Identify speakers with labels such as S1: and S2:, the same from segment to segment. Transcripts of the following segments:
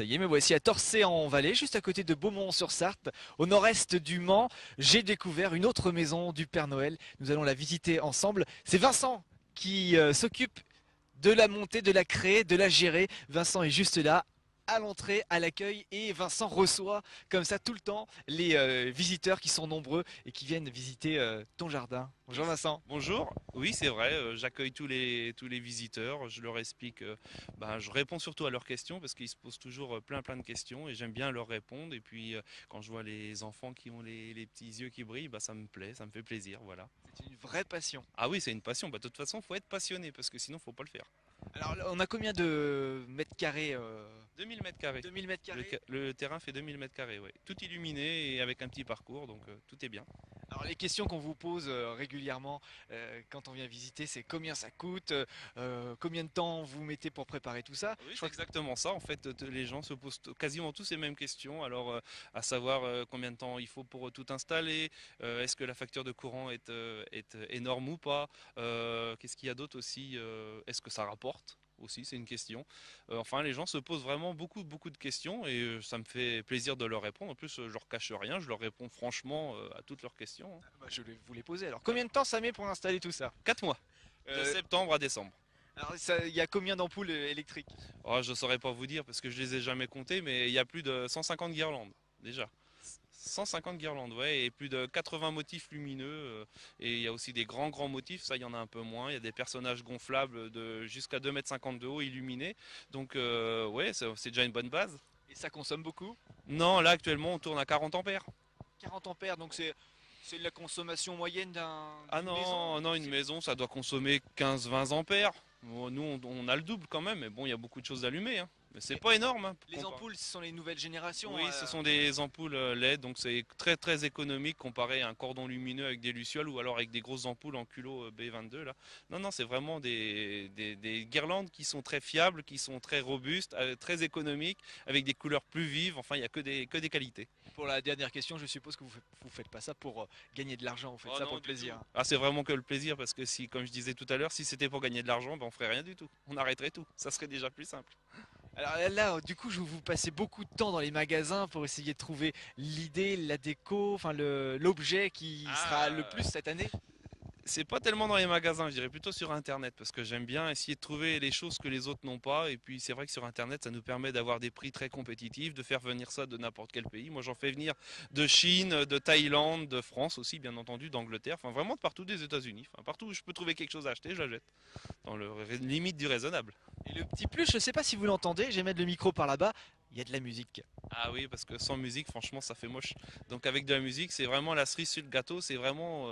S1: Ça y est, me voici à Torcé-en-Vallée, juste à côté de Beaumont-sur-Sarthe, au nord-est du Mans. J'ai découvert une autre maison du Père Noël. Nous allons la visiter ensemble. C'est Vincent qui s'occupe de la monter, de la créer, de la gérer. Vincent est juste là, à l'entrée, à l'accueil, et Vincent reçoit comme ça tout le temps les visiteurs qui sont nombreux et qui viennent visiter ton jardin. Bonjour Vincent.
S2: Bonjour, oui c'est vrai, j'accueille tous les visiteurs, je leur explique, je réponds surtout à leurs questions parce qu'ils se posent toujours plein de questions et j'aime bien leur répondre et puis quand je vois les enfants qui ont les petits yeux qui brillent, ça me plaît, ça me fait plaisir, voilà.
S1: C'est une vraie passion.
S2: Ah oui c'est une passion, de toute façon faut être passionné parce que sinon faut pas le faire.
S1: Alors on a combien de mètres carrés
S2: 2000 mètres carrés.
S1: 2000 mètres
S2: Le,
S1: carrés.
S2: le terrain fait 2000 mètres carrés, ouais. Tout illuminé et avec un petit parcours, donc tout est bien.
S1: Alors les questions qu'on vous pose régulièrement quand on vient visiter, c'est combien ça coûte, combien de temps vous mettez pour préparer tout ça.
S2: Oui,
S1: Je
S2: c'est
S1: crois que
S2: exactement ça. En fait, les gens se posent quasiment tous les mêmes questions. Alors, à savoir combien de temps il faut pour tout installer, est-ce que la facture de courant est énorme ou pas, qu'est-ce qu'il y a d'autre aussi, est-ce que ça rapporte aussi, c'est une question. Enfin, les gens se posent vraiment beaucoup de questions et ça me fait plaisir de leur répondre. En plus, je leur cache rien, je leur réponds franchement à toutes leurs questions, hein.
S1: bah, je vais vous les poser. Alors combien de temps ça met pour installer tout ça?
S2: 4 mois, de
S1: Euh,
S2: septembre à décembre.
S1: Alors il y a combien d'ampoules électriques?
S2: Oh, je ne saurais pas vous dire parce que je les ai jamais comptées, mais il y a plus de 150 guirlandes déjà. 150 guirlandes, ouais, et plus de 80 motifs lumineux. Et il y a aussi des grands motifs, ça il y en a un peu moins. Il y a des personnages gonflables de jusqu'à 2,50 m de haut illuminés. Donc ouais, c'est déjà une bonne base.
S1: Et ça consomme beaucoup?
S2: Non, là actuellement on tourne à 40 ampères.
S1: 40 ampères, donc c'est de la consommation moyenne
S2: Ah
S1: d'une maison?
S2: non, une maison ça doit consommer 15-20 ampères. Bon, nous on a le double quand même, mais bon il y a beaucoup de choses allumées, hein. Mais c'est pas énorme, hein,
S1: Les ampoules, ce sont les nouvelles générations.
S2: Oui, ce sont des ampoules LED, donc c'est très économique comparé à un cordon lumineux avec des lucioles ou alors avec des grosses ampoules en culot B22 là. Non, c'est vraiment des guirlandes qui sont très fiables, qui sont très robustes, très économiques, avec des couleurs plus vives. Enfin, il n'y a que des qualités.
S1: Pour la dernière question, je suppose que vous faites pas ça pour gagner de l'argent, vous faites
S2: Oh
S1: ça
S2: non,
S1: pour le
S2: du
S1: plaisir.
S2: tout. Ah, c'est vraiment que le plaisir parce que si, comme je disais tout à l'heure, si c'était pour gagner de l'argent, on ferait rien du tout. On arrêterait tout. Ça serait déjà plus simple.
S1: Alors là, du coup, je vous passez beaucoup de temps dans les magasins pour essayer de trouver l'idée, la déco, enfin l'objet qui sera le plus cette année.
S2: C'est pas tellement dans les magasins, je dirais plutôt sur Internet, parce que j'aime bien essayer de trouver les choses que les autres n'ont pas. Et puis c'est vrai que sur Internet, ça nous permet d'avoir des prix très compétitifs, de faire venir ça de n'importe quel pays. Moi, j'en fais venir de Chine, de Thaïlande, de France aussi, bien entendu, d'Angleterre, enfin vraiment de partout, des États-Unis. Enfin, partout où je peux trouver quelque chose à acheter, je l'achète. Dans le limite du raisonnable.
S1: Et le petit plus, je sais pas si vous l'entendez, je vais mettre le micro par là-bas, il y a de la musique.
S2: Ah oui, parce que sans musique, franchement, ça fait moche. Donc avec de la musique, c'est vraiment la cerise sur le gâteau. C'est vraiment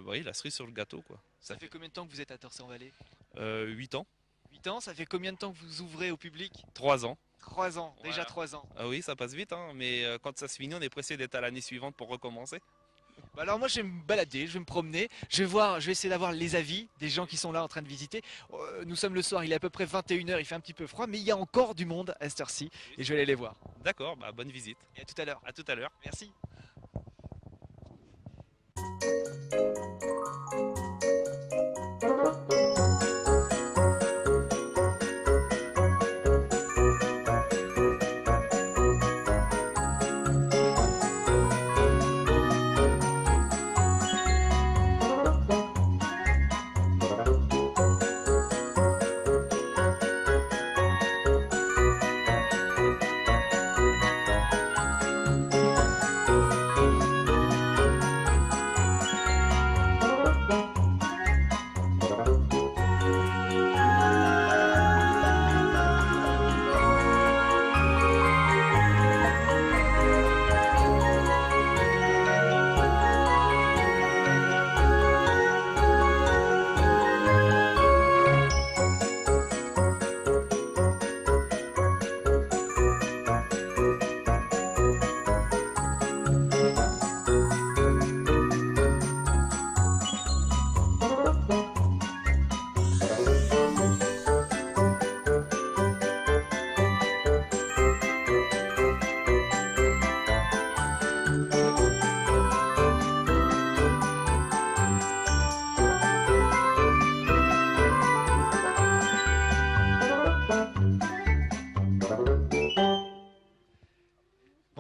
S2: oui, la cerise sur le gâteau, quoi.
S1: Ça fait combien de temps que vous êtes à Torcy-en-Vallée?
S2: 8 ans,
S1: 8 ans, ça fait combien de temps que vous ouvrez au public?
S2: 3 ans.
S1: 3 ans, déjà
S2: Voilà.
S1: 3 ans.
S2: Ah oui, ça passe vite, hein, mais quand ça se finit, on est pressé d'être à l'année suivante pour recommencer.
S1: Bah alors moi je vais me balader, je vais me promener, je vais voir, je vais essayer d'avoir les avis des gens qui sont là en train de visiter. Nous sommes le soir, il est à peu près 21 h, il fait un petit peu froid, mais il y a encore du monde à cette heure-ci et je vais aller les voir.
S2: D'accord, bonne visite.
S1: Et à tout à l'heure.
S2: À tout à l'heure.
S1: Merci.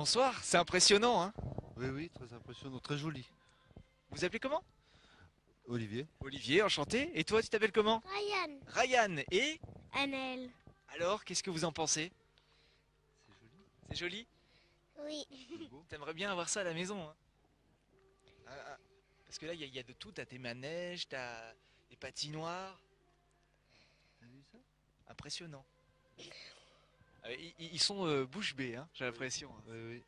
S1: bonsoir, c'est impressionnant, hein.
S3: Oui, oui, très impressionnant, très joli.
S1: Vous appelez comment?
S3: Olivier?
S1: Olivier, enchanté. Et toi, tu t'appelles comment?
S4: Ryan.
S1: Ryan. Et
S4: Annelle.
S1: alors, qu'est-ce que vous en pensez?
S3: C'est joli,
S1: C'est joli?
S4: Oui.
S3: c'est beau.
S1: T'aimerais bien avoir ça à la maison, hein? Parce que là, il y a de tout. T'as tes manèges, t'as des patinoires.
S3: T'as vu ça?
S1: Impressionnant. Ils sont bouche bée, hein, j'ai l'impression.
S3: Oui, oui.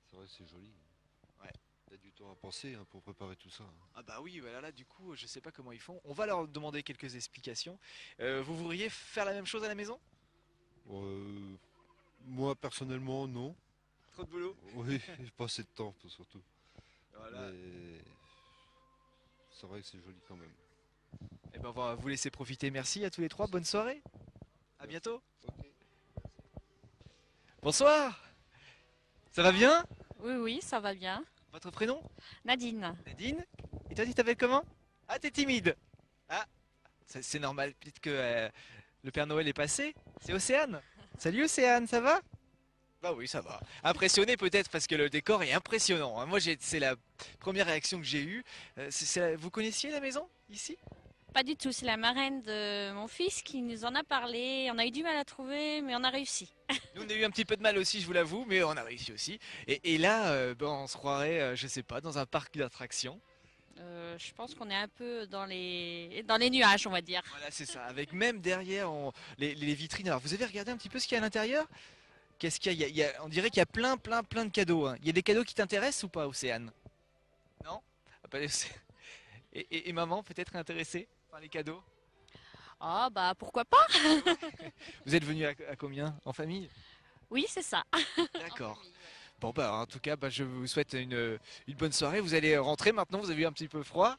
S3: C'est vrai, c'est joli.
S1: Ouais.
S3: T'as du temps à penser hein, pour préparer tout ça.
S1: Ah bah oui, voilà, là, du coup, je sais pas comment ils font. On va leur demander quelques explications. Vous voudriez faire la même chose à la maison?
S3: Moi, personnellement, non.
S1: Trop de boulot.
S3: Oui, j'ai pas assez de temps, surtout.
S1: Voilà.
S3: Mais c'est vrai que c'est joli quand même.
S1: Et ben, on va vous laisser profiter. Merci à tous les trois. Bonne soirée. À bientôt.
S3: Ok.
S1: Bonsoir. Ça va bien?
S5: Oui, oui, ça va bien.
S1: Votre prénom?
S5: Nadine.
S1: Nadine? Et toi, tu t'appelles comment? Ah, t'es timide. Ah, c'est normal. Peut-être que le Père Noël est passé. C'est Océane. Salut Océane, ça va? Bah oui, ça va. Impressionné peut-être parce que le décor est impressionnant, hein. Moi, c'est la première réaction que j'ai eue. Vous connaissiez la maison ici?
S5: Pas du tout, c'est la marraine de mon fils qui nous en a parlé. On a eu du mal à trouver, mais on a réussi.
S1: Nous, on a eu un petit peu de mal aussi, je vous l'avoue, mais on a réussi aussi. Et là, on se croirait, je sais pas, dans un parc d'attractions.
S5: Je pense qu'on est un peu dans les nuages, on va dire.
S1: Voilà, c'est ça. Avec même derrière les vitrines. Alors, vous avez regardé un petit peu ce qu'il y a à l'intérieur? Qu'est-ce qu'il y a? On dirait qu'il y a plein de cadeaux, hein. Il y a des cadeaux qui t'intéressent ou pas, Océane? Non? Ah, bah, et maman peut-être intéressée par les cadeaux?
S5: Ah bah pourquoi pas?
S1: Vous êtes venus à combien? En famille?
S5: Oui, c'est ça.
S1: D'accord. Bon bah en tout cas, je vous souhaite une bonne soirée. Vous allez rentrer maintenant, vous avez eu un petit peu froid.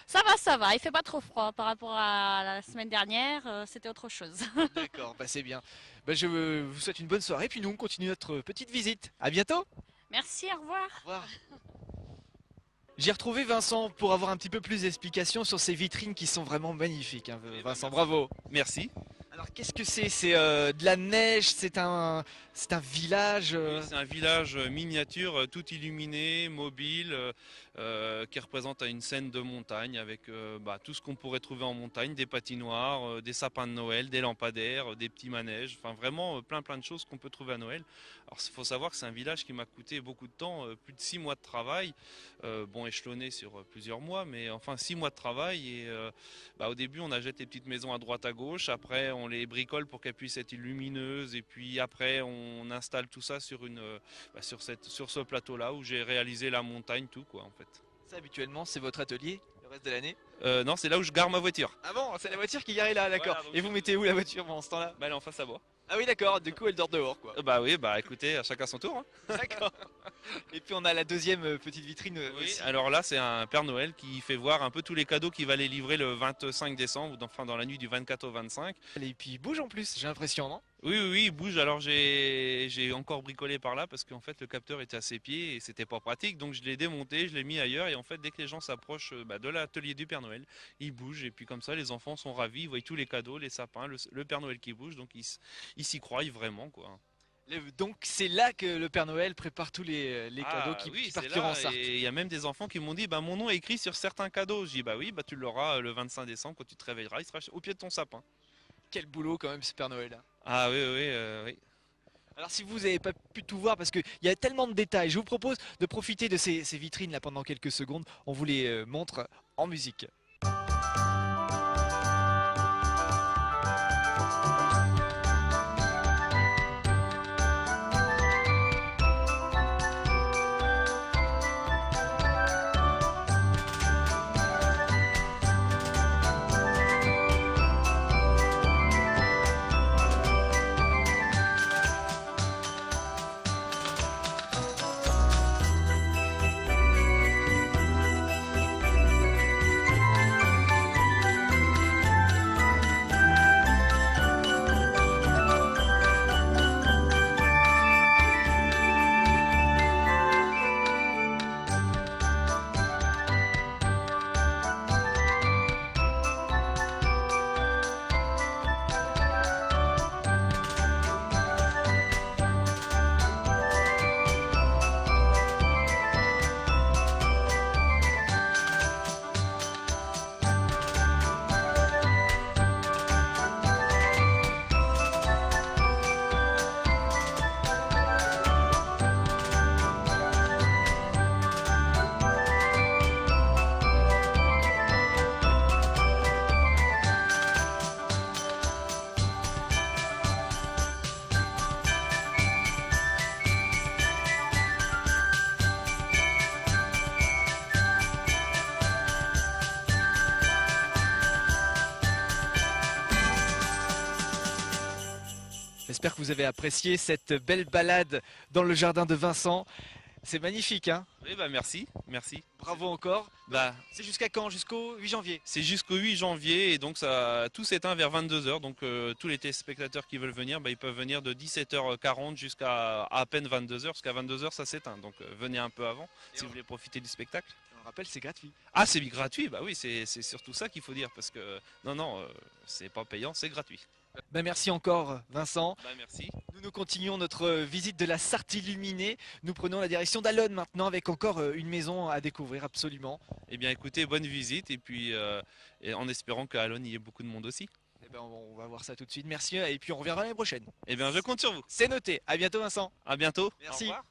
S5: Ça va. Il fait pas trop froid par rapport à la semaine dernière. C'était autre chose.
S1: D'accord, bah c'est bien. Je vous souhaite une bonne soirée, puis nous on continue notre petite visite. À bientôt.
S5: Merci, au revoir.
S1: Au revoir. J'ai retrouvé Vincent pour avoir un petit peu plus d'explications sur ces vitrines qui sont vraiment magnifiques, hein. Vincent, bravo.
S2: Merci.
S1: Alors qu'est-ce que c'est? C'est de la neige, c'est un village.
S2: Oui, c'est un village miniature, tout illuminé, mobile, qui représente une scène de montagne avec tout ce qu'on pourrait trouver en montagne, des patinoires, des sapins de Noël, des lampadaires, des petits manèges, enfin vraiment plein de choses qu'on peut trouver à Noël. Alors il faut savoir que c'est un village qui m'a coûté beaucoup de temps, plus de 6 mois de travail, échelonné sur plusieurs mois, mais enfin 6 mois de travail et au début on achète des petites maisons à droite à gauche, après on les bricole pour qu'elles puissent être lumineuses et puis après on installe tout ça sur sur ce plateau là où j'ai réalisé la montagne tout quoi en fait.
S1: Ça habituellement c'est votre atelier le reste de l'année?
S2: Non, c'est là où je gare ma voiture.
S1: Ah bon, c'est la voiture qui est là, d'accord.
S2: Voilà, donc
S1: et vous mettez où la voiture pendant ce temps-là?
S2: Elle est en face à moi.
S1: Ah oui d'accord, du coup elle dort dehors quoi.
S2: Bah oui, écoutez, à chacun son tour, hein.
S1: D'accord. Et puis on a la deuxième petite vitrine
S2: Oui,
S1: aussi.
S2: alors là c'est un Père Noël qui fait voir un peu tous les cadeaux qu'il va les livrer le 25 décembre, enfin dans la nuit du 24 au 25.
S1: Et puis il bouge en plus, j'ai l'impression, non?
S2: Oui, il bouge. Alors j'ai encore bricolé par là parce qu'en fait le capteur était à ses pieds et c'était pas pratique. Donc je l'ai démonté, je l'ai mis ailleurs et en fait dès que les gens s'approchent de l'atelier du Père Noël, il bouge et puis comme ça les enfants sont ravis, ils voient tous les cadeaux, les sapins, le Père Noël qui bouge, donc ils s'y croient vraiment quoi.
S1: Donc c'est là que le Père Noël prépare tous les cadeaux qui
S2: oui,
S1: partiront en Sarthe.
S2: Et il y a même des enfants qui m'ont dit mon nom est écrit sur certains cadeaux. J'ai dit oui, tu l'auras le 25 décembre quand tu te réveilleras, il sera au pied de ton sapin.
S1: Quel boulot quand même ce Père Noël là.
S2: Ah oui.
S1: Alors si vous n'avez pas pu tout voir parce qu'il y a tellement de détails, je vous propose de profiter de ces vitrines là pendant quelques secondes. On vous les montre en musique. J'espère que vous avez apprécié cette belle balade dans le jardin de Vincent. C'est magnifique, hein?
S2: Oui, bah merci, merci.
S1: Bravo encore.
S2: Bah,
S1: C'est jusqu'à quand? Jusqu'au 8 janvier.
S2: c'est jusqu'au 8 janvier et donc ça tout s'éteint vers 22h. Donc tous les téléspectateurs qui veulent venir, bah, ils peuvent venir de 17h40 jusqu'à à peine 22h, parce qu'à 22h ça s'éteint. Donc venez un peu avant si vous voulez profiter du spectacle.
S1: On rappelle, c'est gratuit.
S2: Ah, c'est gratuit, bah oui, c'est surtout ça qu'il faut dire, parce que non, c'est pas payant, c'est gratuit.
S1: Ben, merci encore, Vincent.
S2: Bah merci.
S1: Nous continuons notre visite de la Sarthe illuminée. Nous prenons la direction d'Allonne maintenant avec encore une maison à découvrir absolument.
S2: Eh bien écoutez, bonne visite et puis et en espérant qu'à Alonne il y ait beaucoup de monde aussi.
S1: Eh ben, on va voir ça tout de suite. Merci et puis on reviendra l'année prochaine.
S2: Eh bien je compte sur vous.
S1: C'est noté. À bientôt, Vincent.
S2: À bientôt.
S1: Merci.
S2: Au revoir.